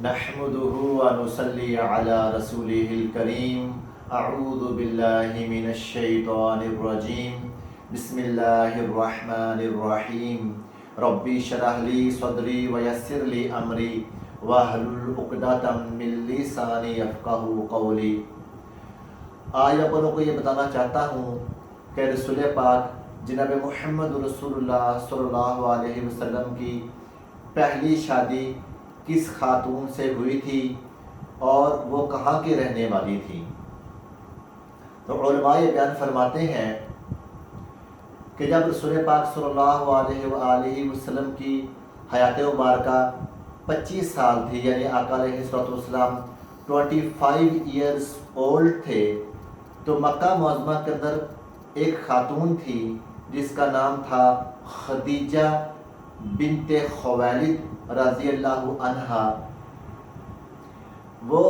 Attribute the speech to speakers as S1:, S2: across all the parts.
S1: نحمده ونصلي على رسوله الكريم اعوذ باللہ من الشیطان الرجیم بسم اللہ الرحمن الرحیم ربی اشرح لی صدری ویسر لی امری واحلل عقدۃ من لسانی یفقہوا قولی۔ آج اپنوں کو یہ بتانا چاہتا ہوں کہ رسول پاک جناب محمد رسول اللہ صلی اللہ علیہ وسلم کی پہلی شادی کس خاتون سے ہوئی تھی اور وہ کہاں کی رہنے والی تھی۔ تو علماء یہ بیان فرماتے ہیں کہ جب رسول پاک صلی اللہ علیہ وآلہ وسلم کی حیات مبارکہ 25 سال تھی، یعنی آقا علیہ السلام 25 ایئرز اولڈ تھے، تو مکہ معظمہ کے اندر ایک خاتون تھی جس کا نام تھا خدیجہ بنت خویلد رضی اللہ عنہا۔ وہ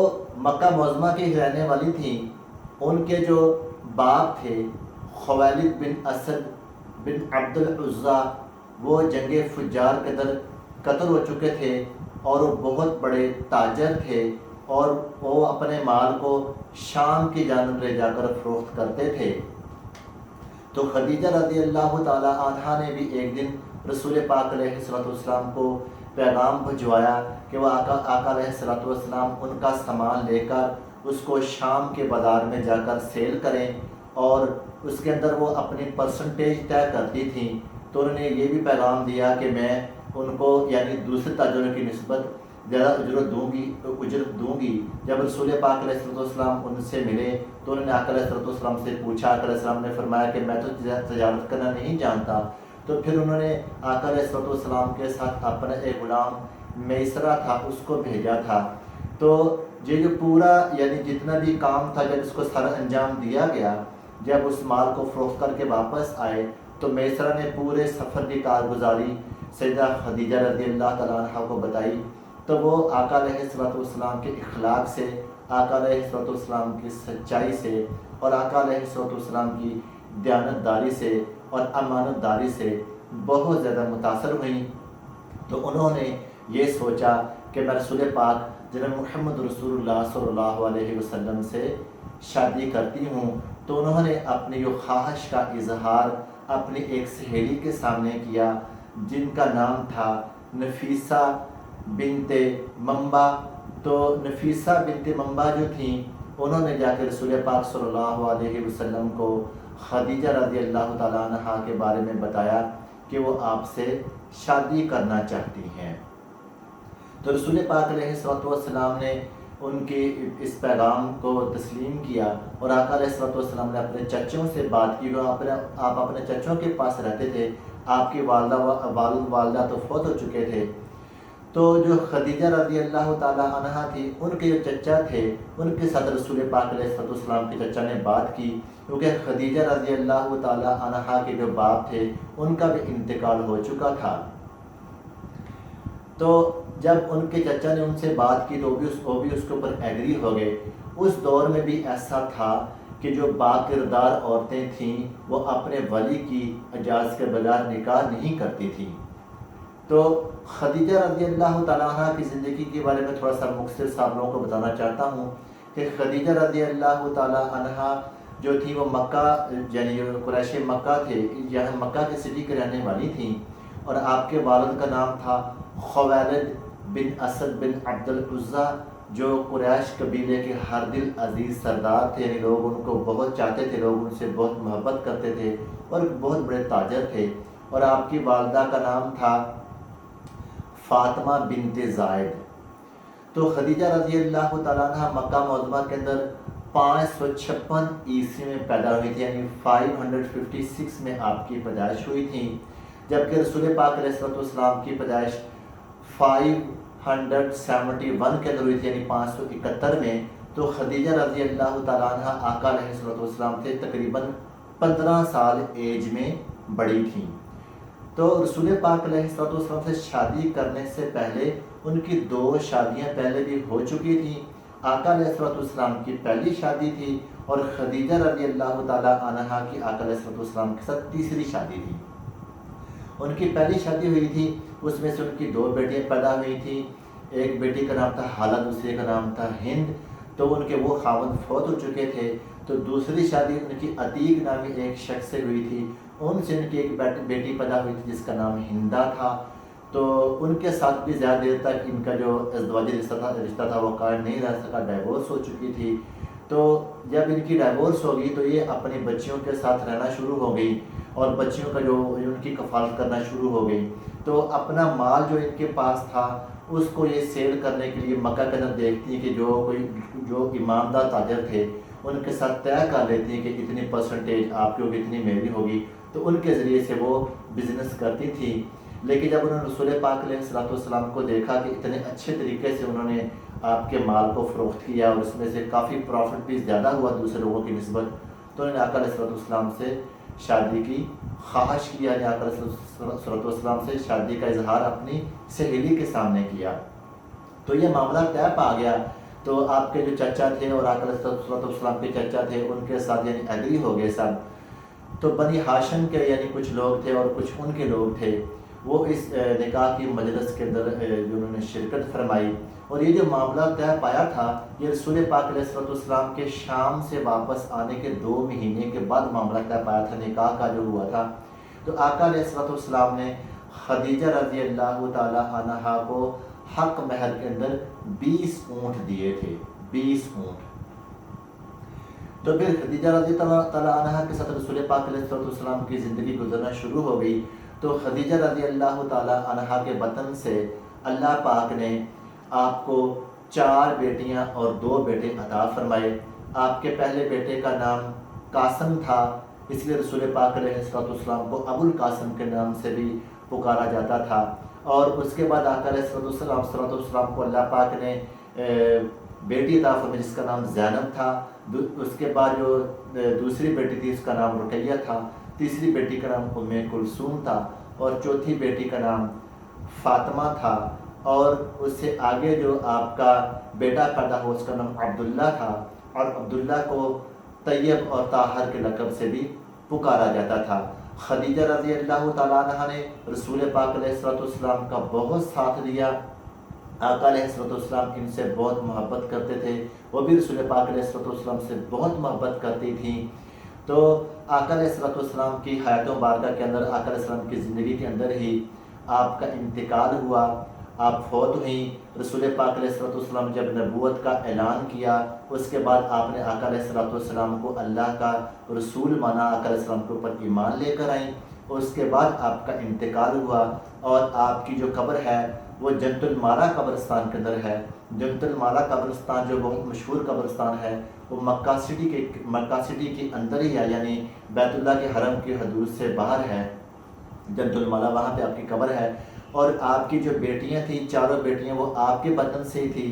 S1: مکہ معظمہ کی رہنے والی تھیں۔ ان کے جو باپ تھے خویلد بن اسد بن عبد العزیٰ، وہ جنگ فجار کے اندر قتل ہو چکے تھے اور وہ بہت بڑے تاجر تھے اور وہ اپنے مال کو شام کی جانب لے جا کر فروخت کرتے تھے۔ تو خدیجہ رضی اللہ تعالی عنہا نے بھی ایک دن رسول پاک علیہ السلام کو پیغام بھجوایا کہ وہ آقا علیہ السلام ان کا سامان لے کر اس کو شام کے بازار میں جا کر سیل کریں، اور اس کے اندر وہ اپنی پرسنٹیج طے کرتی تھیں۔ تو انہوں نے یہ بھی پیغام دیا کہ میں ان کو یعنی دوسرے تاجروں کی نسبت زیادہ اجرت دوں گی۔ جب رسول پاک علیہ السلام ان سے ملے تو انہوں نے آقا علیہ السلام سے پوچھا، آقا علیہ السلام نے فرمایا کہ میں تو تجارت کرنا نہیں جانتا۔ تو پھر انہوں نے آقا علیہ السلام کے ساتھ اپنا ایک غلام میسرہ تھا اس کو بھیجا تھا۔ تو یہ جو پورا یعنی جتنا بھی کام تھا، جب اس کو سارا انجام دیا گیا، جب اس مال کو فروخت کر کے واپس آئے تو میسرہ نے پورے سفر کی کارگزاری سیدہ خدیجہ رضی اللہ تعالیٰ عنہ کو بتائی۔ تو وہ آقا علیہ السلام کے اخلاق سے، آقا علیہ السلام کی سچائی سے اور آقا علیہ السلام کی دیانتداری سے اور امانت داری سے بہت زیادہ متاثر ہوئیں۔ تو انہوں نے یہ سوچا کہ میں رسول پاک جناب محمد رسول اللہ صلی اللہ علیہ وسلم سے شادی کرتی ہوں۔ تو انہوں نے اپنی جو خواہش کا اظہار اپنی ایک سہیلی کے سامنے کیا جن کا نام تھا نفیسہ بنت منبع۔ تو نفیسہ بنت منبع جو تھیں، انہوں نے جا کے رسول پاک صلی اللہ علیہ وسلم کو خدیجہ رضی اللہ تعالیٰ عنہ کے بارے میں بتایا کہ وہ آپ سے شادی کرنا چاہتی ہیں۔ تو رسول پاک علیہ السلام نے ان کی اس پیغام کو تسلیم کیا اور آقا علیہ السلام نے اپنے چچوں سے بات کی۔ آپ اپنے چچوں کے پاس رہتے تھے، آپ کی والدہ تو فوت ہو چکے تھے۔ تو جو خدیجہ رضی اللہ تعالیٰ عنہ تھی، ان کے جو چچا تھے، ان کے ساتھ رسول پاک علیہ السلام کے چچا نے بات کی، کیونکہ خدیجہ رضی اللہ تعالیٰ عنہ کے جو باپ تھے ان کا بھی انتقال ہو چکا تھا۔ تو جب ان کے چچا نے ان سے بات کی تو وہ بھی اس کے اوپر ایگری ہو گئے۔ اس دور میں بھی ایسا تھا کہ جو باکردار عورتیں تھیں وہ اپنے ولی کی اجازت کے بغیر نکاح نہیں کرتی تھیں۔ تو خدیجہ رضی اللہ تعالیٰ عنہ کی زندگی کے بارے میں تھوڑا سا مختصر آپ لوگوں کو بتانا چاہتا ہوں کہ خدیجہ رضی اللہ تعالیٰ عنہ جو تھی وہ مکہ یعنی قریش مکہ تھے، یہاں مکہ کے سٹی کے رہنے والی تھیں، اور آپ کے والد کا نام تھا خویلد بن اسد بن عبد العزیٰ، جو قریش قبیلے کے ہر دل عزیز سردار تھے، یعنی لوگ ان کو بہت چاہتے تھے، لوگ ان سے بہت محبت کرتے تھے اور بہت بڑے تاجر تھے۔ اور آپ کی والدہ کا نام تھا فاطمہ بنت زائد۔ تو خدیجہ رضی اللہ تعالیٰ عنہ مکہ معظمہ کے اندر 556 عیسوی میں پیدا ہوئی تھی، یعنی 556 میں آپ کی پیدائش ہوئی تھی، جبکہ رسول پاک علیہ السلام کی پیدائش 571 کے اندر ہوئی تھی، یعنی 571 میں۔ تو خدیجہ رضی اللہ تعالیٰ عنہ آقا علیہ السلام سے تقریباً 15 سال ایج میں بڑی تھیں۔ تو رسول پاک علیہ السلام سے شادی کرنے سے پہلے ان کی 2 شادیاں پہلے بھی ہو چکی تھیں۔ آقا علیہ السلام کی پہلی شادی تھی اور خدیجہ رضی اللہ تعالیٰ عنہا کی آقا علیہ السلام کے ساتھ تیسری شادی تھی۔ ان کی پہلی شادی ہوئی تھی، اس میں سے ان کی 2 بیٹیاں پیدا ہوئی تھیں، ایک بیٹی کا نام تھا حالہ، دوسرے کا نام تھا ہند، تو ان کے وہ خاوند فوت ہو چکے تھے، تو دوسری شادی ان کی عتیق نامی ایک شخص سے ہوئی تھی، ان سے ان کی ایک بیٹی پیدا ہوئی تھی جس کا نام ہندا تھا۔ تو ان کے ساتھ بھی زیادہ دیر تک ان کا جو ازدواجی رشتہ تھا وہ قائم نہیں رہ سکا، ڈائیورس ہو چکی تھی۔ تو جب ان کی ڈائیورس ہوگی تو یہ اپنی بچیوں کے ساتھ رہنا شروع ہو گئی اور بچیوں کا جو ان کی کفالت کرنا شروع ہو گئی۔ تو اپنا مال جو ان کے پاس تھا اس کو یہ سیل کرنے کے لیے مکہ کے اندر دیکھتی ہیں کہ جو ایماندار تاجر تھے ان کے ساتھ طے کر لیتی ہیں کہ اتنی پرسنٹیج آپ کی ہوگی، اتنی میری ہوگی، تو ان کے ذریعے سے وہ بزنس کرتی تھی۔ لیکن جب انہوں نے رسول پاک علیہ الصلوۃ والسلام کو دیکھا کہ اتنے اچھے طریقے سے انہوں نے آپ کے مال کو فروخت کیا اور اس میں سے کافی پروفٹ بھی زیادہ ہوا دوسرے لوگوں کی نسبت، تو انہوں نے آقا علیہ الصلوۃ والسلام سے شادی کی خواہش کیا، یعنی آقا علیہ الصلوۃ والسلام سے شادی کا اظہار اپنی سہیلی کے سامنے کیا۔ تو یہ معاملہ طے پا گیا، تو آپ کے جو چچا تھے اور آقا علیہ الصلوۃ والسلام کے چچا تھے ان کے ساتھ یعنی ایگری ہو گئے سب۔ تو بنی ہاشم کے یعنی کچھ لوگ تھے اور کچھ ان کے لوگ تھے، وہ اس نکاح کی مجلس کے اندر جو انہوں نے شرکت فرمائی، اور یہ جو معاملہ طے پایا تھا یہ رسول پاک علیہ الصلوۃ والسلام کے شام سے واپس آنے کے 2 مہینے کے بعد معاملہ طے پایا تھا نکاح کا جو ہوا تھا۔ تو آقا علیہ الصلوۃ والسلام نے خدیجہ رضی اللہ تعالی عنہا کو حق مہر کے اندر 20 اونٹ دیے تھے، 20 اونٹ۔ تو پھر خدیجہ رضی اللہ تعالی عنہا کے ساتھ رسول پاک علیہ الصلوۃ والسلام کی زندگی گزرنا شروع ہو گئی۔ تو خدیجہ رضی اللہ تعالی عنہا کے بطن سے اللہ پاک نے آپ کو 4 بیٹیاں اور 2 بیٹے عطا فرمائے۔ آپ کے پہلے بیٹے کا نام قاسم تھا، اس لیے رسول پاک علیہ الصلوۃ والسلام کو ابو القاسم کے نام سے بھی پکارا جاتا تھا۔ اور اس کے بعد آقا علیہ الصلوۃ والسلام کو اللہ پاک نے بیٹی عطا فرمائی جس کا نام زینب تھا۔ اس کے بعد جو دوسری بیٹی تھی اس کا نام رقیہ تھا، تیسری بیٹی کا نام ام کلثوم تھا، اور چوتھی بیٹی کا نام فاطمہ تھا، اور اس سے آگے جو آپ کا بیٹا پیدا ہوا اس کا نام عبداللہ تھا، اور عبداللہ کو طیب اور طاہر کے لقب سے بھی پکارا جاتا تھا۔ خدیجہ رضی اللہ تعالیٰ عنہ نے رسول پاک علیہ الصلوۃ والسلام کا بہت ساتھ دیا۔ آقا علیہ الصلوۃ والسلام ان سے بہت محبت کرتے تھے، وہ بھی رسول پاک علیہ الصلوۃ والسلام سے بہت محبت کرتی تھیں۔ تو آقا علیہ الصلوۃ والسلام کی حیات مبارکہ کے اندر، آقا علیہ السلام کی زندگی کے اندر ہی آپ کا انتقال ہوا، آپ فوت ہوئیں۔ رسول پاک علیہ الصلوۃ والسلام جب نبوت کا اعلان کیا اس کے بعد آپ نے آقا علیہ الصلوۃ والسلام کو اللہ کا رسول مانا، آقا علیہ السلام کے اوپر ایمان لے کر آئیں، اور اس کے بعد آپ کا انتقال ہوا، اور آپ کی جو قبر ہے وہ جنت المالا قبرستان کے اندر ہے۔ جنت المالا قبرستان جو بہت مشہور قبرستان ہے وہ مکہ سٹی کے اندر ہی ہے، یعنی بیت اللہ کے حرم کی حدود سے باہر ہے جنت المالا، وہاں پہ آپ کی قبر ہے۔ اور آپ کی جو بیٹیاں تھیں، 4 بیٹیاں، وہ آپ کے بطن سے ہی تھی۔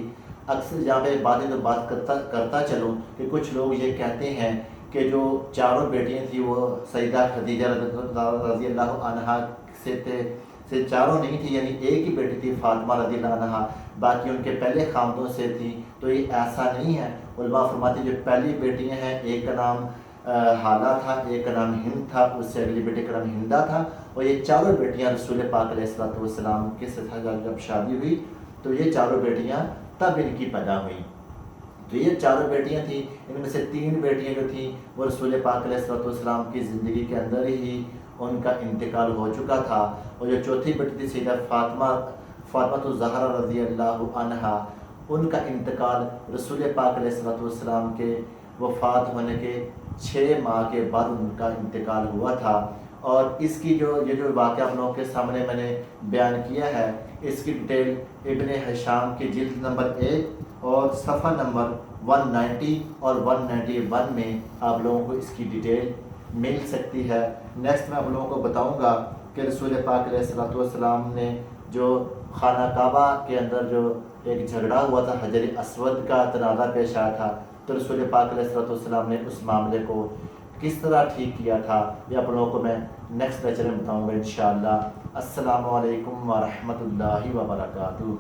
S1: اکثر جہاں پہ بات کرتا چلوں کہ کچھ لوگ یہ کہتے ہیں کہ جو 4 بیٹیاں تھیں وہ سیدہ خدیجہ رضی اللہ عنہا سے 4 نہیں تھی، یعنی ایک ہی بیٹی تھی فاطمہ رضی اللہ عنہا، باقی ان کے پہلے خاندوں سے تھی۔ تو یہ ایسا نہیں ہے، علماء فرماتے ہیں جو پہلی بیٹیاں ہیں ایک کا نام حالہ تھا، ایک کا نام ہند تھا، اس سے اگلی بیٹے کا نام ہندا تھا، اور یہ 4 بیٹیاں رسول پاک علیہ الصلوۃ والسلام کے ساتھ جب شادی ہوئی تو یہ 4 بیٹیاں تب ان کی پیدا ہوئیں۔ تو یہ 4 بیٹیاں تھیں، ان میں سے 3 بیٹیاں جو تھیں وہ رسول پاک علیہ الصلوۃ والسلام کی زندگی کے اندر ہی ان کا انتقال ہو چکا تھا، اور جو چوتھی بیٹی تھی سیدہ فاطمہ الزہرا رضی اللہ عنہا، ان کا انتقال رسول پاک علیہ الصلوۃ والسلام کے وفات ہونے کے 6 ماہ کے بعد ان کا انتقال ہوا تھا۔ اور اس کی یہ جو واقعہ آپ لوگوں کے سامنے میں نے بیان کیا ہے، اس کی ڈیٹیل ابن ہشام کی جلد نمبر 1 اور صفحہ نمبر 190 اور 191 میں آپ لوگوں کو اس کی ڈیٹیل مل سکتی ہے۔ نیکسٹ میں آپ لوگوں کو بتاؤں گا کہ رسول پاک علیہ الصلوۃ والسلام نے جو خانہ کعبہ کے اندر جو ایک جھگڑا ہوا تھا، حجر اسود کا تنازع پیش آیا تھا، تو رسول پاک علیہ الصلوۃ والسلام نے اس معاملے کو کس طرح ٹھیک کیا تھا، یہ آپ لوگوں کو میں نیکسٹ لیکچر میں بتاؤں گا انشاءاللہ۔ السلام علیکم ورحمۃ اللہ وبرکاتہ۔